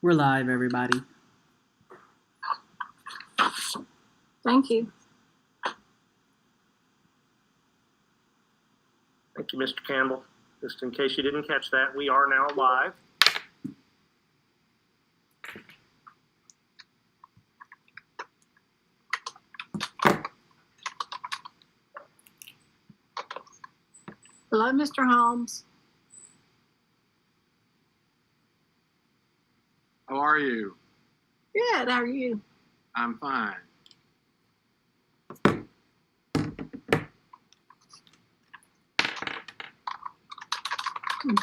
We're live, everybody. Thank you. Thank you, Mr. Campbell. Just in case you didn't catch that, we are now live. Hello, Mr. Holmes. How are you? Good. How are you? I'm fine.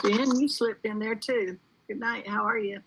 Jen, you slipped in there too. Good night. How are you?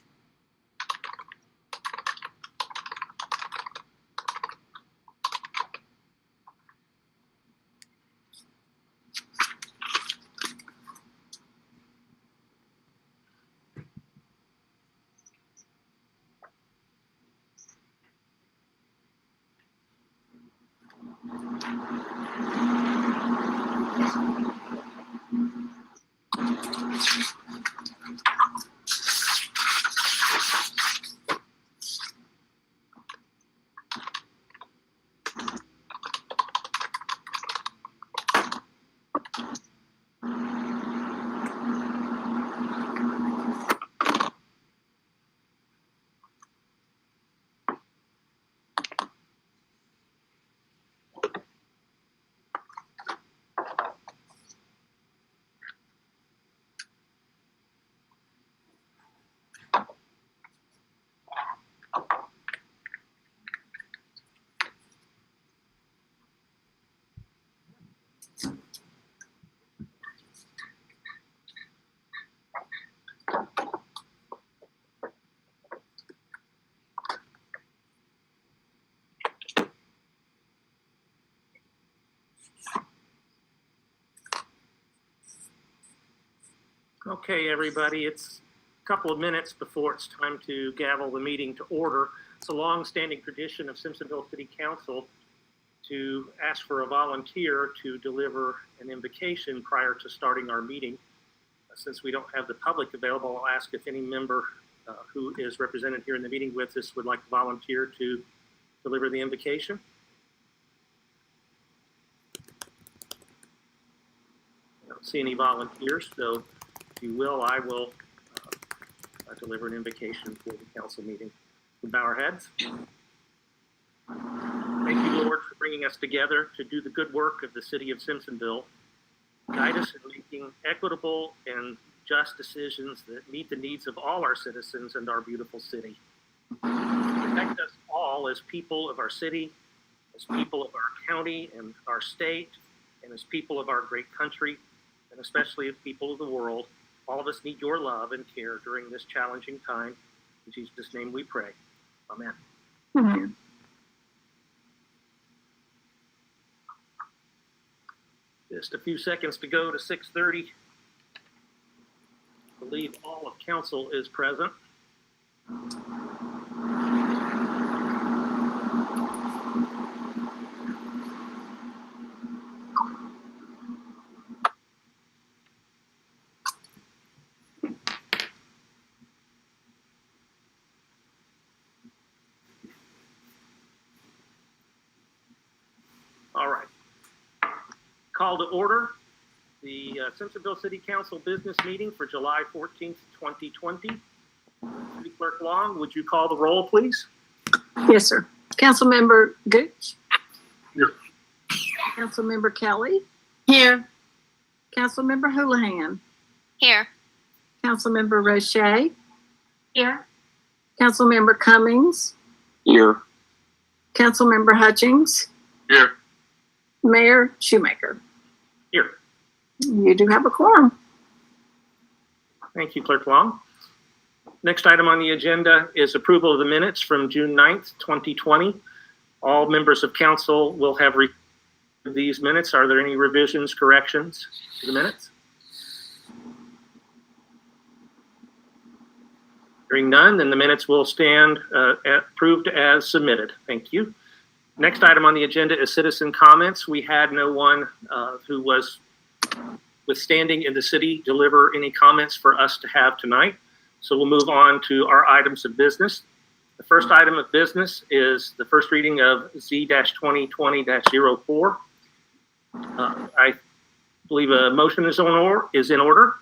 Okay, everybody, it's a couple of minutes before it's time to gavel the meeting to order. It's a long-standing tradition of Simpsonville City Council to ask for a volunteer to deliver an invocation prior to starting our meeting. Since we don't have the public available, I'll ask if any member who is represented here in the meeting with us would like to volunteer to deliver the invocation. I don't see any volunteers, so if you will, I will deliver an invocation for the council meeting. We bow our heads. Thank you, Lord, for bringing us together to do the good work of the city of Simpsonville. Guide us in making equitable and just decisions that meet the needs of all our citizens and our beautiful city. Protect us all as people of our city, as people of our county and our state, and as people of our great country, and especially as people of the world. All of us need your love and care during this challenging time. In Jesus' name we pray. Amen. Amen. Just a few seconds to go to 6:30. I believe all of council is present. All right. Call to order the Simpsonville City Council business meeting for July 14th, 2020. City Clerk Long, would you call the roll, please? Yes, sir. Councilmember Gooch. Here. Councilmember Kelly. Here. Councilmember Houlihan. Here. Councilmember Roche. Here. Councilmember Cummings. Here. Councilmember Hutchings. Here. Mayor Shoemaker. Here. You do have a quorum. Thank you, Clerk Long. Next item on the agenda is approval of the minutes from June 9th, 2020. All members of council will have reviewed these minutes. Are there any revisions, corrections to the minutes? Hearing none, then the minutes will stand approved as submitted. Thank you. Next item on the agenda is citizen comments. We had no one who was withstanding in the city deliver any comments for us to have tonight. So we'll move on to our items of business. The first item of business is the first reading of Z-2020-04. I believe a motion is in order. Councilmember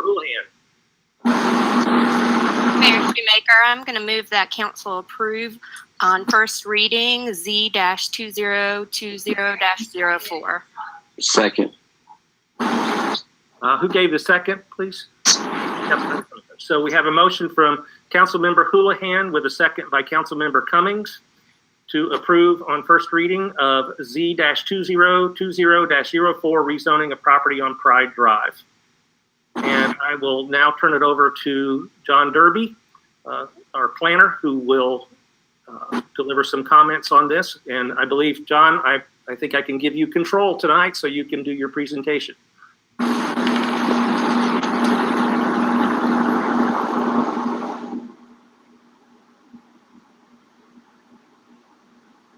Houlihan. Mayor Shoemaker, I'm going to move that council approve on first reading Z-2020-04. Second. Who gave the second, please? So we have a motion from Councilmember Houlihan with a second by Councilmember Cummings to approve on first reading of Z-2020-04 rezoning of property on Pride Drive. And I will now turn it over to John Derby, our planner, who will deliver some comments on this. And I believe, John, I think I can give you control tonight so you can do your presentation.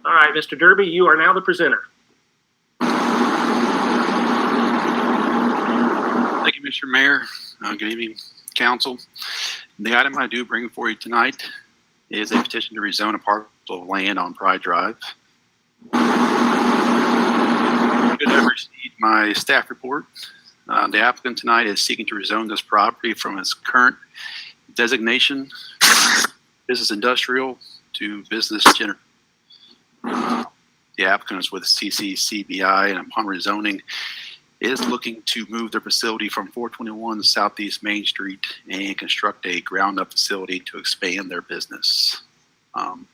All right, Mr. Derby, you are now the presenter. Thank you, Mr. Mayor. Good evening, Council. The item I do bring for you tonight is a petition to rezone a parcel of land on Pride Drive. You should have received my staff report. The applicant tonight is seeking to rezone this property from its current designation, business industrial, to business general. The applicant is with CCCBI, and upon rezoning, is looking to move their facility from 421 Southeast Main Street and construct a ground-up facility to expand their business. On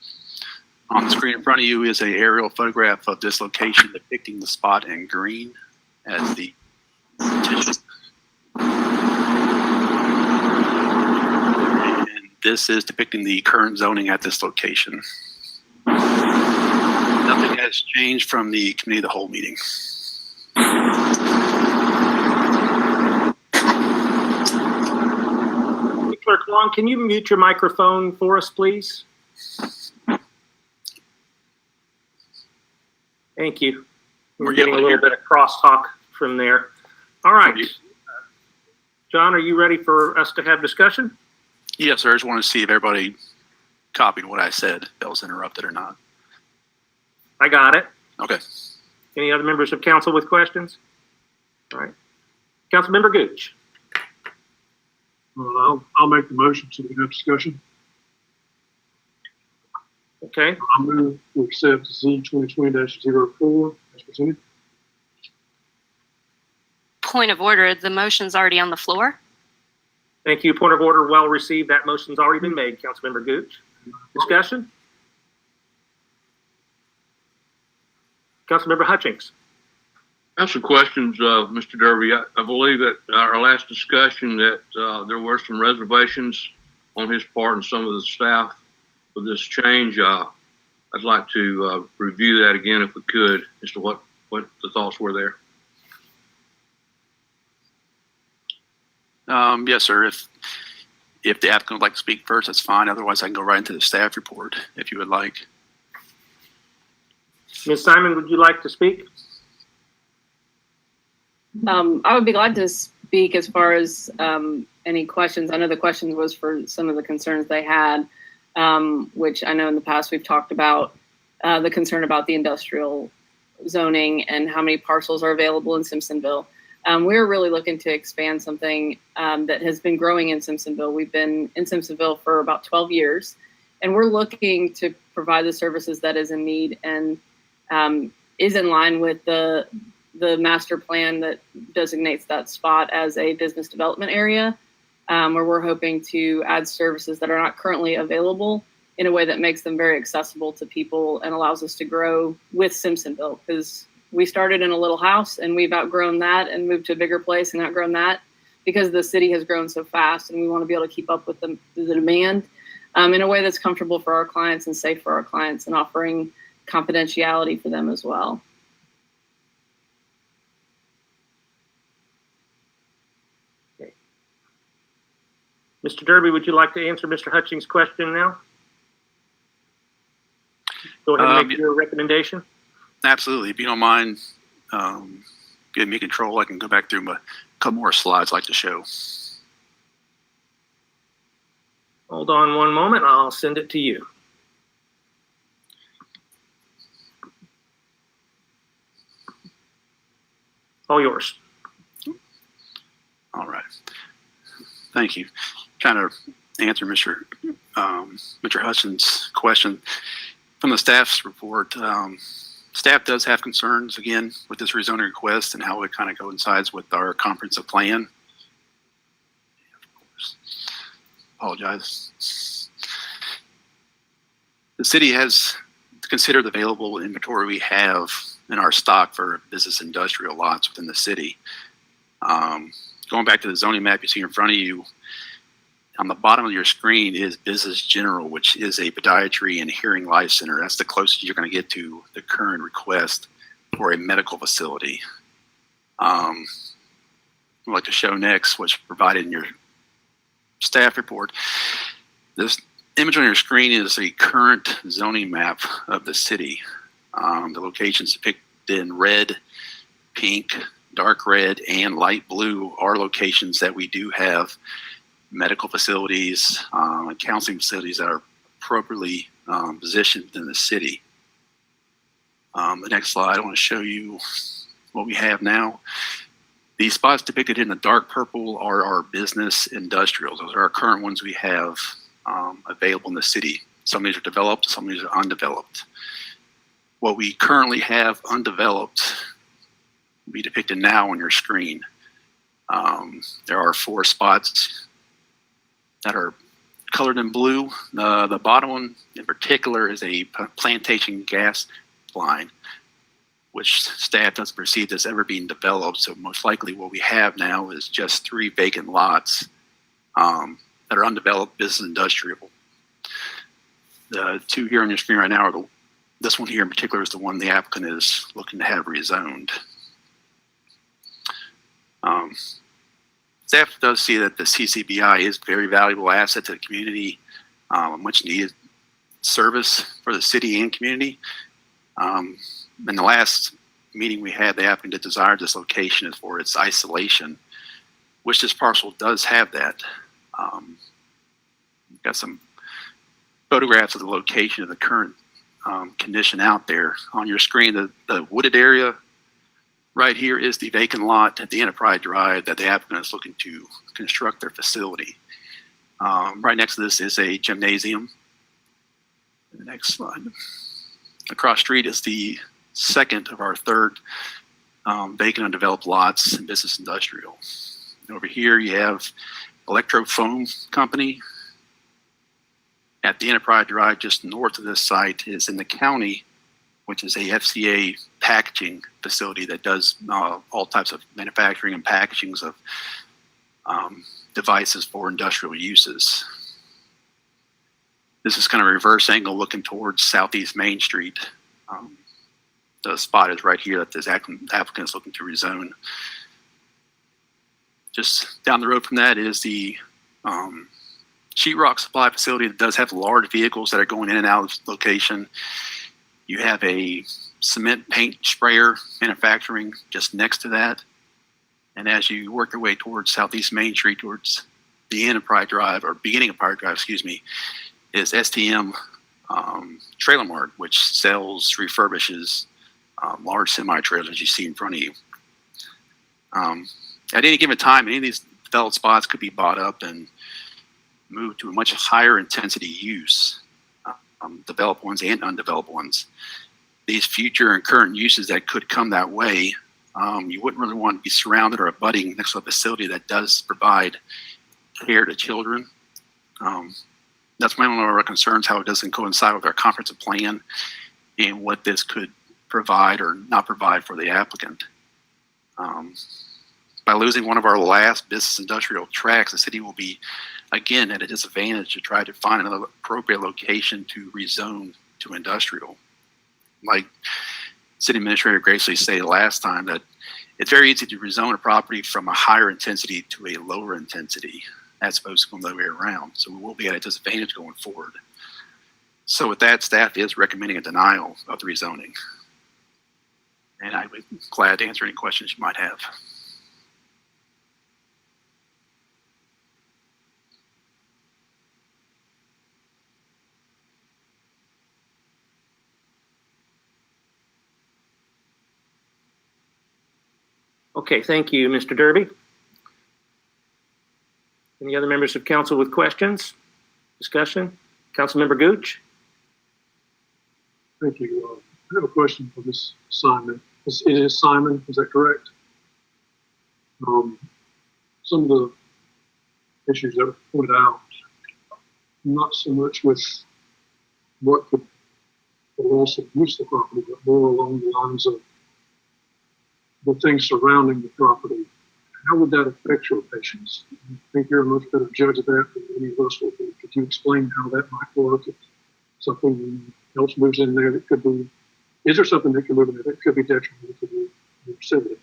the screen in front of you is an aerial photograph of this location depicting the spot in green as the petition. And this is depicting the current zoning at this location. Nothing has changed from the committee of the whole meeting. Clerk Long, can you mute your microphone for us, please? Thank you. We're getting a little bit of crosstalk from there. All right. John, are you ready for us to have discussion? Yes, sir. I just want to see if everybody copied what I said, if that was interrupted or not. I got it. Okay. Any other members of council with questions? All right. Councilmember Gooch. I'll make the motion so we can have discussion. Okay. I move to accept Z-2020-04 as presented. Point of order, the motion's already on the floor. Thank you. Point of order, well received. That motion's already been made, Councilmember Gooch. Discussion? Councilmember Hutchings. I have some questions, Mr. Derby. I believe that our last discussion that there were some reservations on his part and some of the staff with this change. I'd like to review that again if we could, as to what the thoughts were there. Yes, sir. If the applicant would like to speak first, that's fine. Otherwise, I can go right into the staff report if you would like. Ms. Simon, would you like to speak? I would be glad to speak as far as any questions. I know the questions was for some of the concerns they had, which I know in the past we've talked about the concern about the industrial zoning and how many parcels are available in Simpsonville. We're really looking to expand something that has been growing in Simpsonville. We've been in Simpsonville for about 12 years, and we're looking to provide the services that is in need and is in line with the master plan that designates that spot as a business development area, where we're hoping to add services that are not currently available in a way that makes them very accessible to people and allows us to grow with Simpsonville. Because we started in a little house and we've outgrown that and moved to a bigger place and outgrown that because the city has grown so fast, and we want to be able to keep up with the demand in a way that's comfortable for our clients and safe for our clients, and offering confidentiality for them as well. Okay. Mr. Derby, would you like to answer Mr. Hutchings' question now? Go ahead and make your recommendation. Absolutely. If you don't mind, give me control, I can go back through a couple more slides I'd like to show. Hold on one moment. I'll send it to you. All yours. All right. Thank you. Kind of answer Mr. Hudson's question. From the staff's report, staff does have concerns, again, with this rezoning request and how it kind of coincides with our comprehensive plan. Of course. Apologize. The city has considered the available inventory we have in our stock for business industrial lots within the city. Going back to the zoning map you see in front of you, on the bottom of your screen is Business General, which is a podiatry and hearing life center. That's the closest you're going to get to the current request for a medical facility. I'd like to show next, what's provided in your staff report. This image on your screen is a current zoning map of the city. The locations depicted in red, pink, dark red, and light blue are locations that we do have medical facilities and counseling facilities that are appropriately positioned in the city. The next slide, I want to show you what we have now. These spots depicted in the dark purple are our business industrials. Those are our current ones we have available in the city. Some of these are developed, some of these are undeveloped. What we currently have undeveloped will be depicted now on your screen. There are 4 spots that are colored in blue. The bottom one in particular is a plantation gas line, which staff doesn't perceive as ever being developed. So most likely what we have now is just 3 vacant lots that are undeveloped business industrial. The 2 here on your screen right now are this one here in particular is the one the applicant is looking to have rezoned. Staff does see that the CCBI is a very valuable asset to the community, much needed service for the city and community. In the last meeting we had, the applicant desired this location is for its isolation, which this parcel does have that. Got some photographs of the location of the current condition out there on your screen. The wooded area right here is the vacant lot at the Enterprise Drive that the applicant is looking to construct their facility. Right next to this is a gymnasium. The next slide. Across street is the second of our 3rd vacant undeveloped lots in business industrial. And over here you have Electro Foam Company. At the Enterprise Drive, just north of this site, is in the county, which is a FCA packaging facility that does all types of manufacturing and packagings of devices for industrial uses. This is kind of a reverse angle looking towards Southeast Main Street. The spot is right here that this applicant is looking to rezone. Just down the road from that is the sheetrock supply facility that does have large vehicles that are going in and out of this location. You have a cement paint sprayer manufacturing just next to that. And as you work your way towards Southeast Main Street, towards the Enterprise Drive, or beginning of Park Drive, excuse me, is STM Trailer Mart, which sells, refurbishes large semi-trailers you see in front of you. At any given time, any of these developed spots could be bought up and moved to a much higher intensity use, developed ones and undeveloped ones. These future and current uses that could come that way, you wouldn't really want to be surrounded or abutting next to a facility that does provide care to children. That's one of our concerns, how it doesn't coincide with our comprehensive plan and what this could provide or not provide for the applicant. By losing one of our last business industrial tracts, the city will be, again, at a disadvantage to try to find another appropriate location to rezone to industrial. Like City Administrator graciously said last time, that it's very easy to rezone a property from a higher intensity to a lower intensity, as opposed to going the other way around. So we will be at a disadvantage going forward. So with that, staff is recommending a denial of the rezoning. And I would be glad to answer any questions you might have. Okay, thank you, Mr. Derby. Any other members of council with questions, discussion? Councilmember Gooch? Thank you. I have a question for Ms. Simon. It is Simon, is that correct? Some of the issues that were pointed out, not so much with what could the loss of use of the property, but more along the lines of the things surrounding the property. How would that affect your patients? I think you're a much better judge of that than any of us will be. Could you explain how that might work? If something else moves in there that could be, is there something that could move in there that could be detrimental to the facility?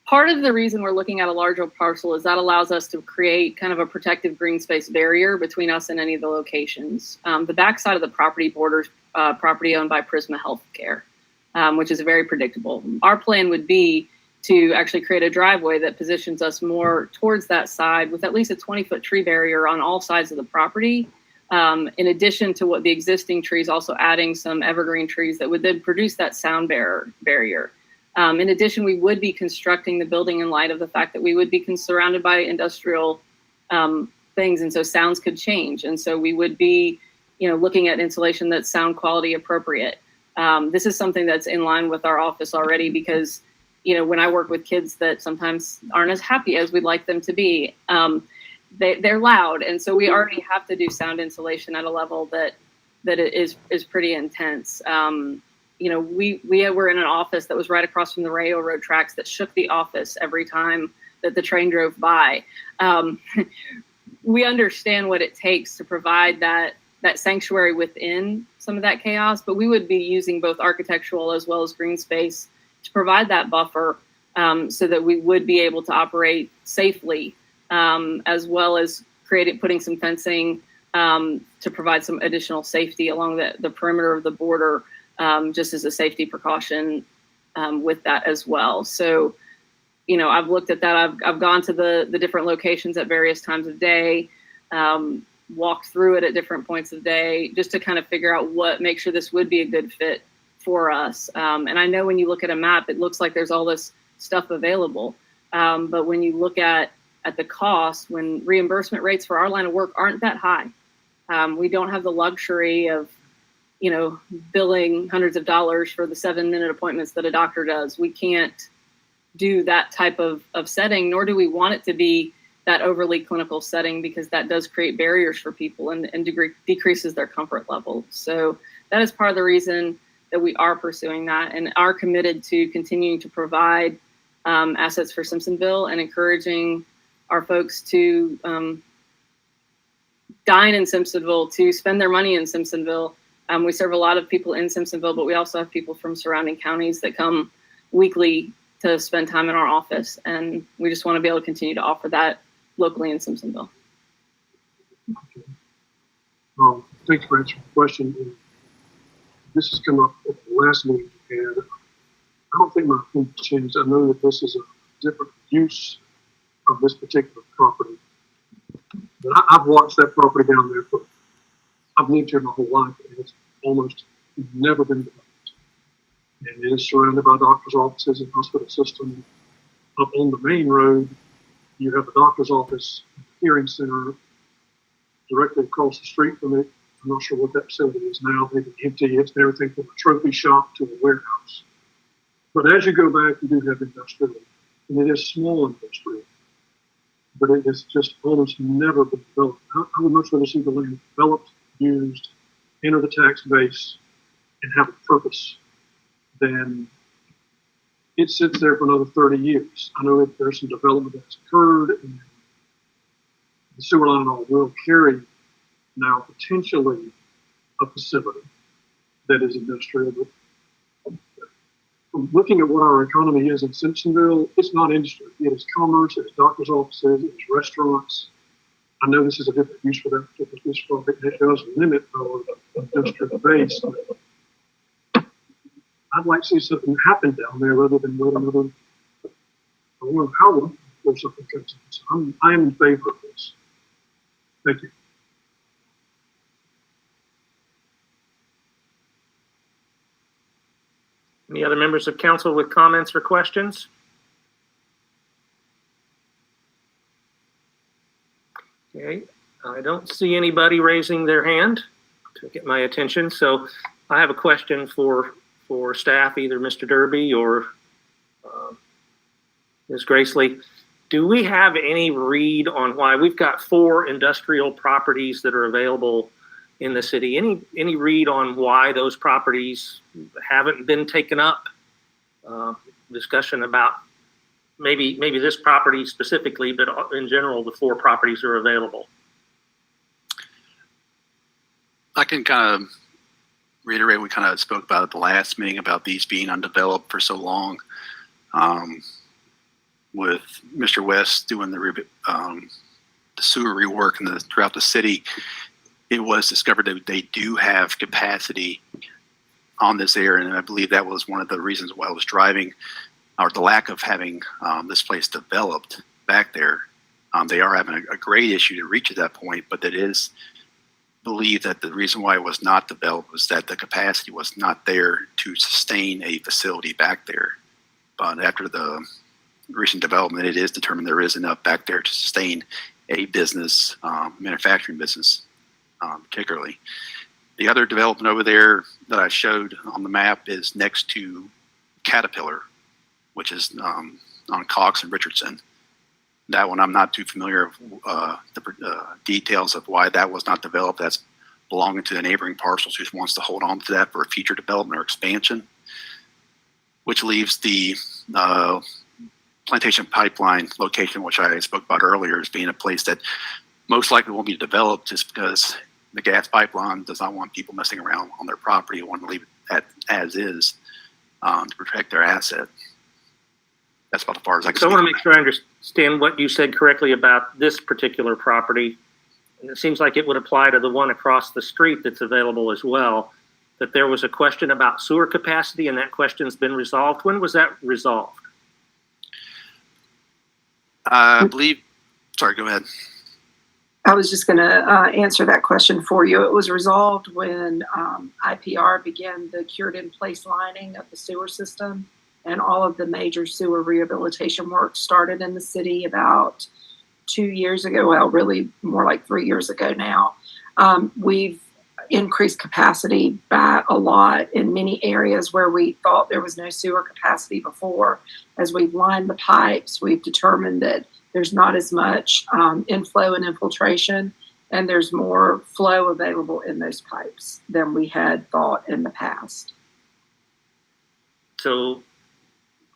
Part of the reason we're looking at a larger parcel is that allows us to create kind of a protective green space barrier between us and any of the locations. The backside of the property borders property owned by Prisma Healthcare, which is very predictable. Our plan would be to actually create a driveway that positions us more towards that side with at least a 20-foot tree barrier on all sides of the property. In addition to what the existing trees, also adding some evergreen trees that would then produce that sound barrier. In addition, we would be constructing the building in light of the fact that we would be surrounded by industrial things, and so sounds could change. And so we would be, looking at insulation that's sound quality appropriate. This is something that's in line with our office already because, when I work with kids that sometimes aren't as happy as we'd like them to be, they're loud, and so we already have to do sound insulation at a level that is pretty intense. We were in an office that was right across from the railroad tracks that shook the office every time that the train drove by. We understand what it takes to provide that sanctuary within some of that chaos, but we would be using both architectural as well as green space to provide that buffer so that we would be able to operate safely, as well as putting some fencing to provide some additional safety along the perimeter of the border, just as a safety precaution with that as well. So, I've looked at that. I've gone to the different locations at various times of day, walked through it at different points of day, just to kind of figure out make sure this would be a good fit for us. And I know when you look at a map, it looks like there's all this stuff available. But when you look at the cost, when reimbursement rates for our line of work aren't that high, we don't have the luxury of, billing hundreds of dollars for the 7-minute appointments that a doctor does. We can't do that type of setting, nor do we want it to be that overly clinical setting, because that does create barriers for people and decreases their comfort level. So that is part of the reason that we are pursuing that and are committed to continuing to provide assets for Simpsonville and encouraging our folks to dine in Simpsonville, to spend their money in Simpsonville. We serve a lot of people in Simpsonville, but we also have people from surrounding counties that come weekly to spend time in our office. And we just want to be able to continue to offer that locally in Simpsonville. Okay. Thanks for answering the question. This has come up at the last meeting, and I don't think my opinion changed. I know that this is a different use of this particular property. But I've watched that property down there I've lived here my whole life, and it's almost never been developed. And it is surrounded by doctor's offices and hospital system. Up on the main road, you have a doctor's office, hearing center directly across the street from it. I'm not sure what that facility is now. Maybe empty. It's everything from a trophy shop to a warehouse. But as you go back, you do have industrial, and it is small industrial. But it has just almost never been developed. I would much rather see the land developed, used, enter the tax base, and have a purpose than it sits there for another 30 years. I know that there's some development that's occurred, and the sewer line and all will carry now potentially a facility that is industrial. But from looking at what our economy is in Simpsonville, it's not industry. It is commerce, it's doctor's offices, it's restaurants. I know this is a different use for that particular piece of property. It does limit our industrial base. I'd like to see something happen down there rather than wait another, I don't know how long before something comes in. So I am in favor of this. Thank you. Any other members of council with comments or questions? Okay, I don't see anybody raising their hand to get my attention. So I have a question for staff, either Mr. Derby or Ms. Gracely. Do we have any read on why we've got 4 industrial properties that are available in the city? Any read on why those properties haven't been taken up? Discussion about maybe this property specifically, but in general, the 4 properties are available. I can kind of reiterate, we kind of spoke about at the last meeting about these being undeveloped for so long. With Mr. West doing the sewer rework throughout the city, it was discovered that they do have capacity on this area, and I believe that was one of the reasons why I was driving, or the lack of having this place developed back there. They are having a great issue to reach at that point, but it is believed that the reason why it was not developed was that the capacity was not there to sustain a facility back there. But after the recent development, it is determined there is enough back there to sustain a business, manufacturing business, particularly. The other development over there that I showed on the map is next to Caterpillar, which is on Cox and Richardson. That one I'm not too familiar with the details of why that was not developed. That's belonging to the neighboring parcels who wants to hold on to that for a future development or expansion, which leaves the Plantation Pipeline location, which I spoke about earlier, as being a place that most likely won't be developed just because the gas pipeline does not want people messing around on their property and want to leave it as is to protect their asset. That's about as far as I can. So I want to make sure I understand what you said correctly about this particular property. And it seems like it would apply to the one across the street that's available as well, that there was a question about sewer capacity and that question's been resolved. When was that resolved? I believe, sorry, go ahead. I was just going to answer that question for you. It was resolved when IPR began the cured in place lining of the sewer system, and all of the major sewer rehabilitation work started in the city about 2 years ago. Well, really more like 3 years ago now. We've increased capacity by a lot in many areas where we thought there was no sewer capacity before. As we've lined the pipes, we've determined that there's not as much inflow and infiltration, and there's more flow available in those pipes than we had thought in the past. So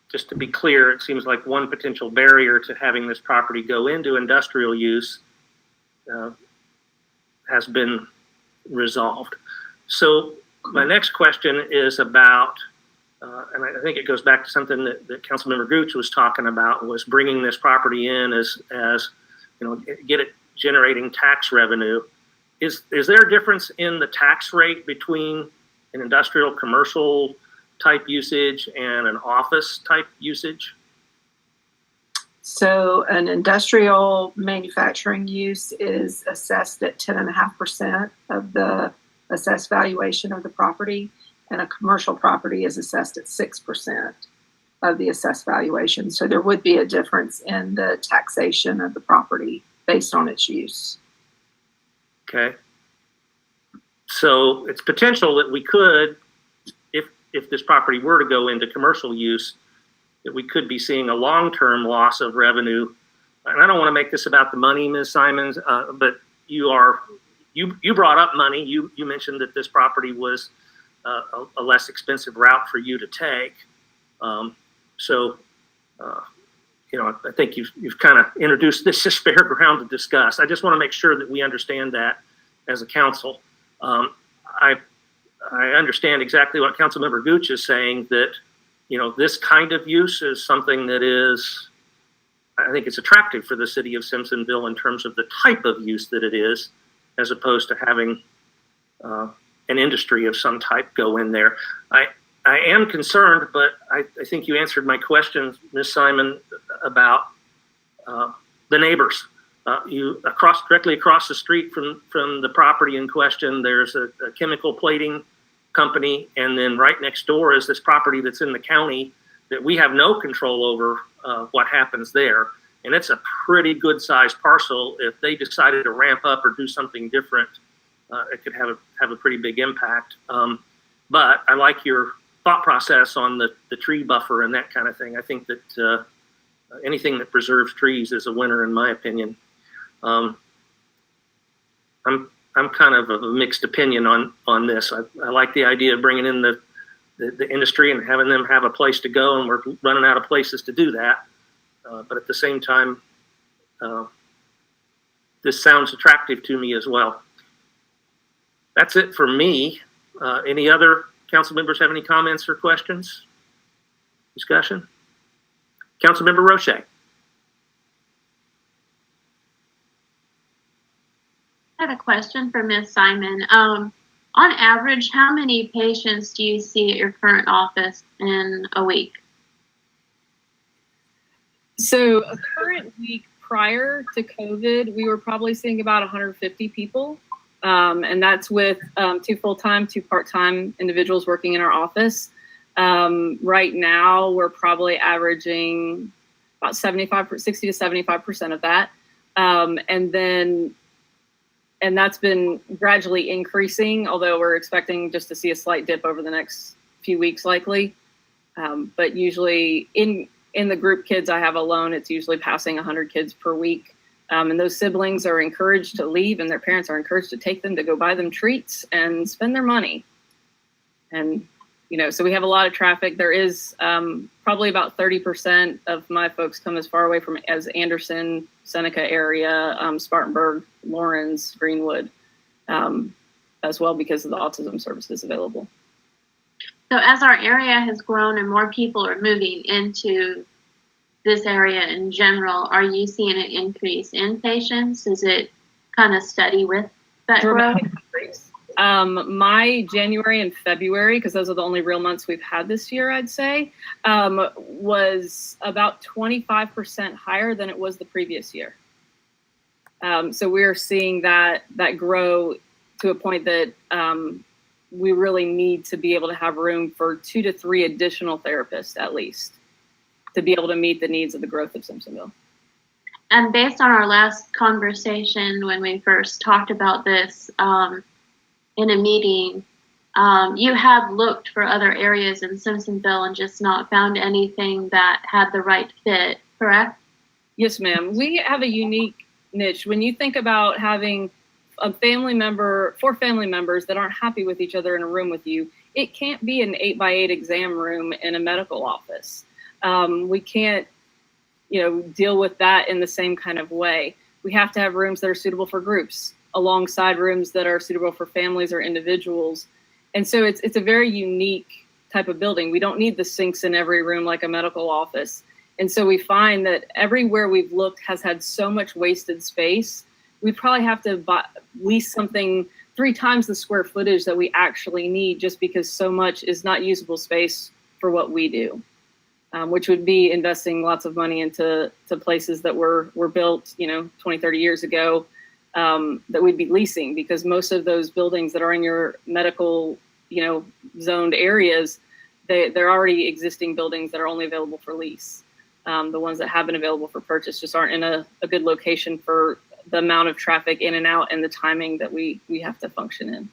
just to be clear, it seems like one potential barrier to having this property go into industrial use has been resolved. So my next question is about, and I think it goes back to something that Councilmember Gooch was talking about, was bringing this property in as you know, get it generating tax revenue. Is there a difference in the tax rate between an industrial commercial type usage and an office type usage? So an industrial manufacturing use is assessed at 10.5% of the assessed valuation of the property, and a commercial property is assessed at 6% of the assessed valuation. So there would be a difference in the taxation of the property based on its use. Okay. So it's potential that we could, if this property were to go into commercial use, that we could be seeing a long-term loss of revenue. And I don't want to make this about the money, Ms. Simons, but you brought up money. You mentioned that this property was a less expensive route for you to take. You know, I think you've kind of introduced this as fair ground to discuss. I just want to make sure that we understand that as a council. I understand exactly what Councilmember Gooch is saying, that, you know, this kind of use is something that is, I think it's attractive for the city of Simpsonville in terms of the type of use that it is, as opposed to having an industry of some type go in there. I I am concerned, but I think you answered my question, Ms. Simon, about the neighbors. Directly across the street from the property in question, there's a chemical plating company, and then right next door is this property that's in the county that we have no control over what happens there. And it's a pretty good sized parcel. If they decided to ramp up or do something different, it could have a pretty big impact. But I like your thought process on the tree buffer and that kind of thing. I think that anything that preserves trees is a winner, in my opinion. I'm kind of a mixed opinion on this. I like the idea of bringing in the industry and having them have a place to go, and we're running out of places to do that. But at the same time, this sounds attractive to me as well. That's it for me. Any other council members have any comments or questions? Discussion? Councilmember Roche. I had a question for Ms. Simon. On average, how many patients do you see at your current office in a week? So a current week prior to COVID, we were probably seeing about 150 people. And that's with 2 full-time, 2 part-time individuals working in our office. Right now, we're probably averaging about 60 to 75% of that. And that's been gradually increasing, although we're expecting just to see a slight dip over the next few weeks likely. But usually in the group kids I have alone, it's usually passing 100 kids per week. And those siblings are encouraged to leave, and their parents are encouraged to take them to go buy them treats and spend their money. And, so we have a lot of traffic. There is probably about 30% of my folks come as far away from as Anderson, Seneca area, Spartanburg, Lawrence, Greenwood, as well because of the autism services available. So as our area has grown and more people are moving into this area in general, are you seeing an increase in patients? Is it kind of steady with that growth? My January and February, because those are the only real months we've had this year, I'd say, was about 25% higher than it was the previous year. So we're seeing that grow to a point that we really need to be able to have room for 2 to 3 additional therapists at least to be able to meet the needs of the growth of Simpsonville. And based on our last conversation when we first talked about this in a meeting, you have looked for other areas in Simpsonville and just not found anything that had the right fit, correct? Yes, ma'am. We have a unique niche. When you think about having a 4 family members that aren't happy with each other in a room with you, it can't be an 8x8 exam room in a medical office. We can't, deal with that in the same kind of way. We have to have rooms that are suitable for groups alongside rooms that are suitable for families or individuals. And so it's a very unique type of building. We don't need the sinks in every room like a medical office. And so we find that everywhere we've looked has had so much wasted space. We probably have to lease something 3 times the square footage that we actually need just because so much is not usable space for what we do. Which would be investing lots of money into places that were built, 20, 30 years ago, that we'd be leasing, because most of those buildings that are in your medical, zoned areas, they're already existing buildings that are only available for lease. The ones that have been available for purchase just aren't in a good location for the amount of traffic in and out and the timing that we have to function in.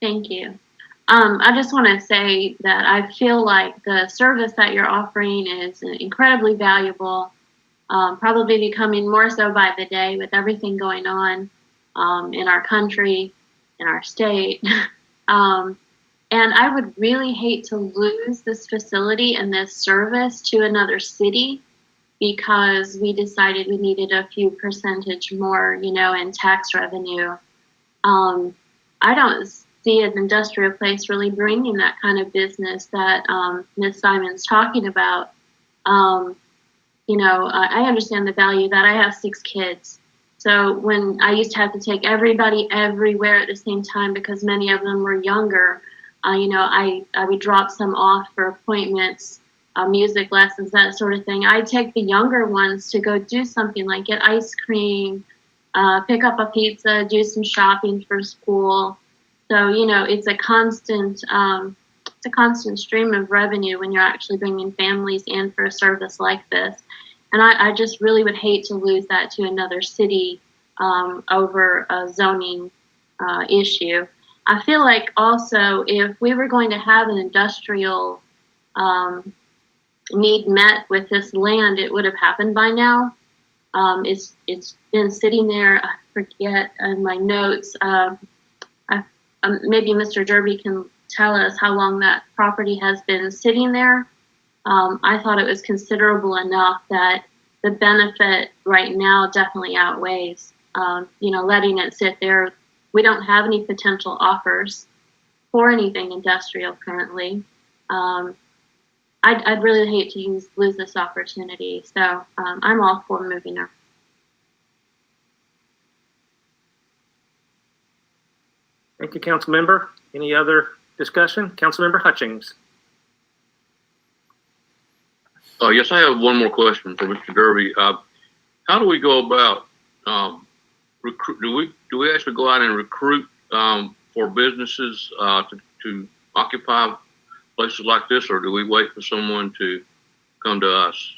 Thank you. I just want to say that I feel like the service that you're offering is incredibly valuable, probably becoming more so by the day with everything going on in our country, in our state. And I would really hate to lose this facility and this service to another city because we decided we needed a few percentage more, in tax revenue. I don't see an industrial place really bringing that kind of business that Ms. Simon's talking about. I understand the value that I have 6 kids. So when I used to have to take everybody everywhere at the same time because many of them were younger, I would drop some off for appointments, music lessons, that sort of thing. I'd take the younger ones to go do something like get ice cream, pick up a pizza, do some shopping for school. So, it's a constant stream of revenue when you're actually bringing families in for a service like this. And I just really would hate to lose that to another city over a zoning issue. I feel like also if we were going to have an industrial need met with this land, it would have happened by now. It's been sitting there. I forget in my notes. Maybe Mr. Derby can tell us how long that property has been sitting there. I thought it was considerable enough that the benefit right now definitely outweighs, letting it sit there. We don't have any potential offers for anything industrial currently. I'd really hate to lose this opportunity. So I'm all for moving her. Thank you, Council Member. Any other discussion? Council Member Hutchings. Yes, I have one more question for Mr. Derby. How do we go about recruit? Do we actually go out and recruit for businesses to occupy places like this, or do we wait for someone to come to us?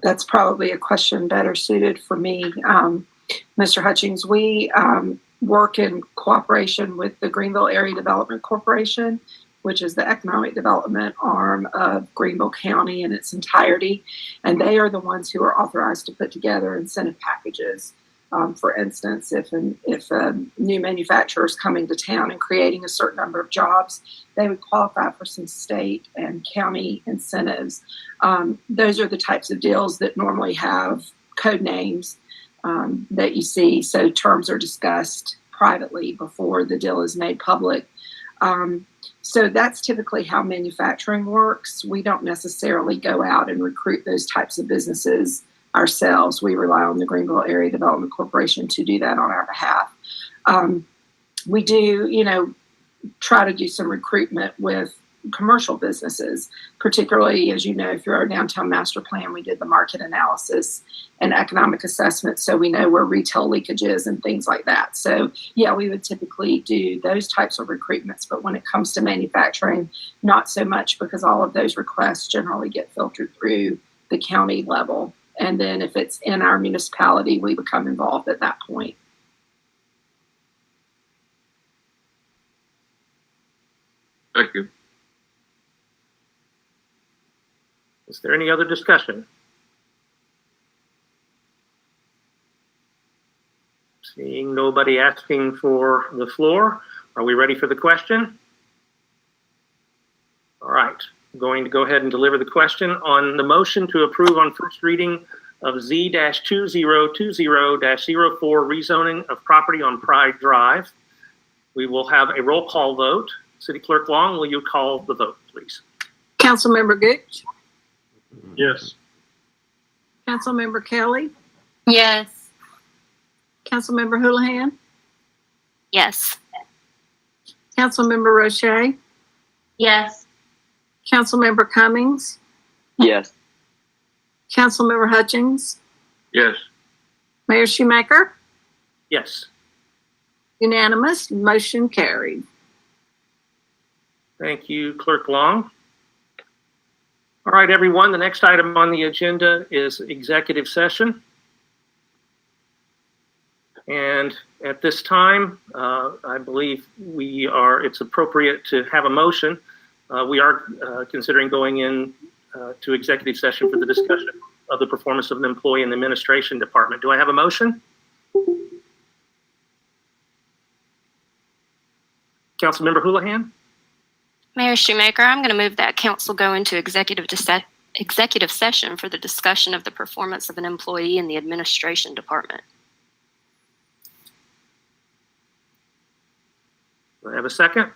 That's probably a question better suited for me, Mr. Hutchings. We work in cooperation with the Greenville Area Development Corporation, which is the economic development arm of Greenville County in its entirety. And they are the ones who are authorized to put together incentive packages. For instance, if a new manufacturer is coming to town and creating a certain number of jobs, they would qualify for some state and county incentives. Those are the types of deals that normally have code names that you see. So terms are discussed privately before the deal is made public. So that's typically how manufacturing works. We don't necessarily go out and recruit those types of businesses ourselves. We rely on the Greenville Area Development Corporation to do that on our behalf. We do, try to do some recruitment with commercial businesses, particularly, as you know, through our downtown master plan, we did the market analysis and economic assessment, so we know where retail leakage is and things like that. So yeah, we would typically do those types of recruitments, but when it comes to manufacturing, not so much, because all of those requests generally get filtered through the county level. And then if it's in our municipality, we become involved at that point. Thank you. Is there any other discussion? Seeing nobody asking for the floor, are we ready for the question? All right, I'm going to go ahead and deliver the question on the motion to approve on first reading of Z-2020-04 rezoning of property on Pride Drive. We will have a roll call vote. City Clerk Long, will you call the vote, please? Councilmember Gooch, Yes. Councilmember Kelly, Yes. Councilmember Houlihan, Yes. Councilmember Roche, Yes. Councilmember Cummings, Yes. Councilmember Hutchings, Yes. Mayor Shoemaker, Yes. unanimous, motion carried. Thank you, Clerk Long. All right, everyone, the next item on the agenda is executive session. And at this time, I believe it's appropriate to have a motion. We are considering going in to executive session for the discussion of the performance of an employee in the administration department. Do I have a motion? Councilmember Houlihan? Mayor Shoemaker, I'm going to move that council go into executive session for the discussion of the performance of an employee in the administration department. Do I have a second?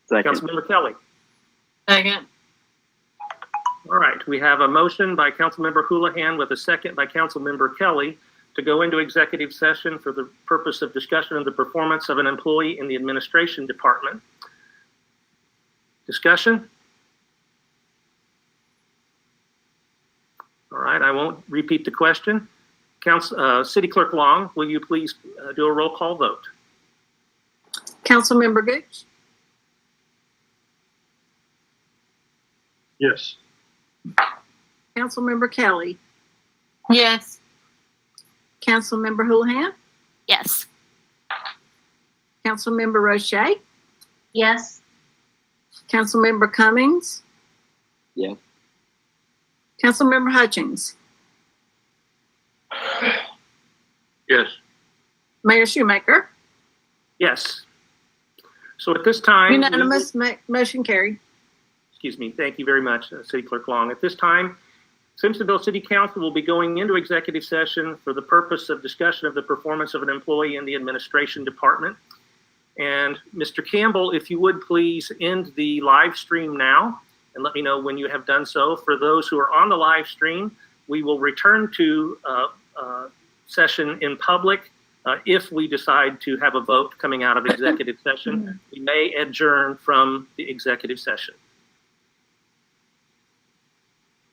Second. Councilmember Kelly? Second. All right, we have a motion by Councilmember Houlihan with a second by Councilmember Kelly to go into executive session for the purpose of discussion of the performance of an employee in the administration department. Discussion? All right, I won't repeat the question. City Clerk Long, will you please do a roll call vote? Councilmember Gooch, Yes. Councilmember Kelly, Yes. Councilmember Houlihan, Yes. Councilmember Roche, Yes. Councilmember Cummings, Yes. Councilmember Hutchings, Yes. Mayor Shoemaker. Yes. So at this time, Unanimous, motion carried. excuse me, thank you very much, City Clerk Long. At this time, Simpsonville City Council will be going into executive session for the purpose of discussion of the performance of an employee in the administration department. And Mr. Campbell, if you would please end the live stream now and let me know when you have done so. For those who are on the live stream, we will return to session in public. If we decide to have a vote coming out of executive session, we may adjourn from the executive session.